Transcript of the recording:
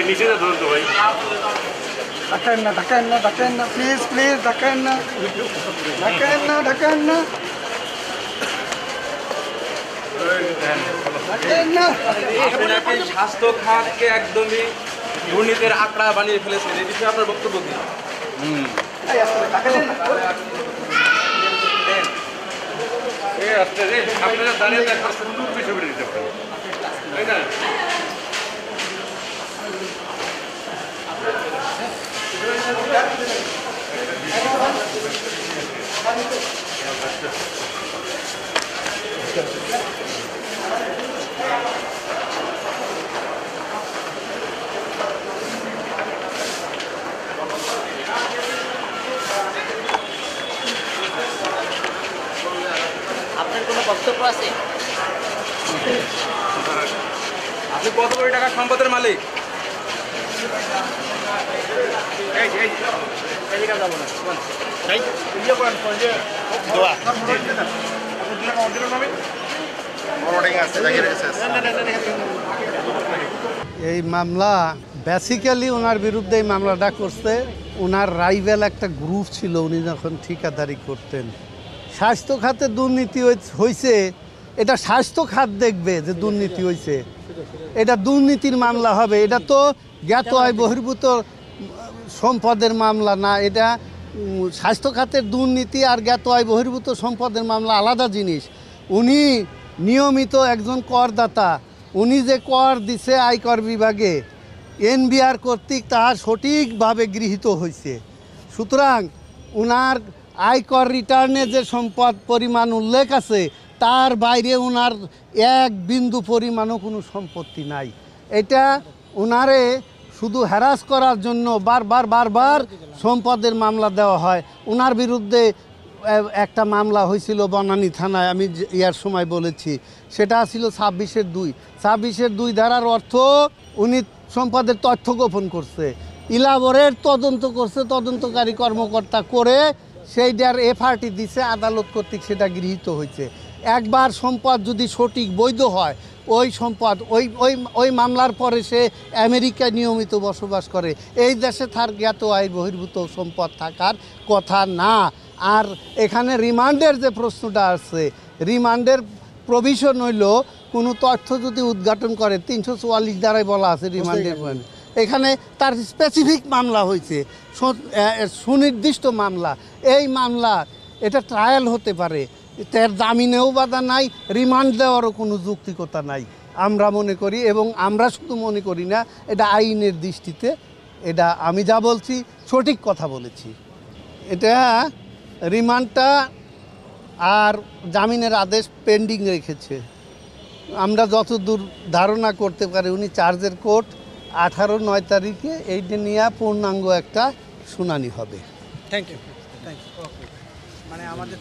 নিচে না ধরুন তো ভাই, ঢাকেন না প্লিজ ঢাকেন না স্বাস্থ্য খাতকে একদমই দুর্নীতির আঁকড়া বানিয়ে ফেলেছেন, এই বিষয়ে আপনার বক্তব্য কি? আপনারা দাঁড়িয়ে একটা সুন্দর বিষয় দিতে পারেন, তাই না? আপনার কোনো বক্তব্য আছে? আপনি কত কোটি টাকার সম্পদের মালিক? এই মামলা বেসিক্যালি ওনার বিরুদ্ধে এই মামলাটা করছে ওনার রাইভেল একটা গ্রুপ ছিল, উনি যখন ঠিকাদারি করতেন। স্বাস্থ্য খাতে দুর্নীতি হয়েছে, এটা স্বাস্থ্য খাত দেখবে যে দুর্নীতি হয়েছে, এটা দুর্নীতির মামলা হবে। এটা তো জ্ঞাত আয় বহির্ভূত সম্পদের মামলা না, এটা স্বাস্থ্য খাতের দুর্নীতি আর জ্ঞাত আয় বহির্ভূত সম্পদের মামলা আলাদা জিনিস। উনি নিয়মিত একজন করদাতা, উনি যে কর দিছে আয়কর বিভাগে এনবিআর কর্তৃক তাহা সঠিকভাবে গৃহীত হয়েছে। সুতরাং ওনার আয়কর রিটার্নে যে সম্পদ পরিমাণ উল্লেখ আছে তার বাইরে ওনার এক বিন্দু পরিমাণও কোনো সম্পত্তি নাই। এটা ওনারে শুধু হ্যারাস করার জন্য বারবার সম্পদের মামলা দেওয়া হয়। ওনার বিরুদ্ধে একটা মামলা হয়েছিল বনানী থানায়, আমি ইয়ার সময় বলেছি, সেটা ছিল 26/2 ধারার অর্থ উনি সম্পদের তথ্য গোপন করছে, ইলাবরের তদন্ত করছে, তদন্তকারী কর্মকর্তা করে সেইটার এফআরটি দিছে, আদালত কর্তৃক সেটা গৃহীত হয়েছে। একবার সম্পদ যদি সঠিক বৈধ হয়, ওই সম্পদ ওই মামলার পরে সে আমেরিকায় নিয়মিত বসবাস করে, এই দেশে তার জ্ঞাত আয় বহির্ভূত সম্পদ থাকার কথা না। আর এখানে রিমান্ডের যে প্রশ্নটা আছে, রিমান্ডের প্রভিশন হইল কোনো তথ্য যদি উদ্ঘাটন করে 344 দ্বারাই বলা আছে রিমান্ডের। এখানে তার স্পেসিফিক মামলা হয়েছে, সুনির্দিষ্ট মামলা। এই মামলা এটা ট্রায়াল হতে পারে, তার জামিনেও বাধা নাই, রিমান্ড দেওয়ারও কোনো যৌক্তিকতা নাই আমরা মনে করি। এবং আমরা শুধু মনে করি না, এটা আইনের দৃষ্টিতে এটা আমি যা বলছি সঠিক কথা বলেছি। এটা রিমান্ডটা আর জামিনের আদেশ পেন্ডিং রেখেছে। আমরা যতদূর ধারণা করতে পারি উনি চার্জের কোর্ট 18-9 তারিখে এইটা নিয়ে পূর্ণাঙ্গ একটা শুনানি হবে। Thank you. মানে আমাদের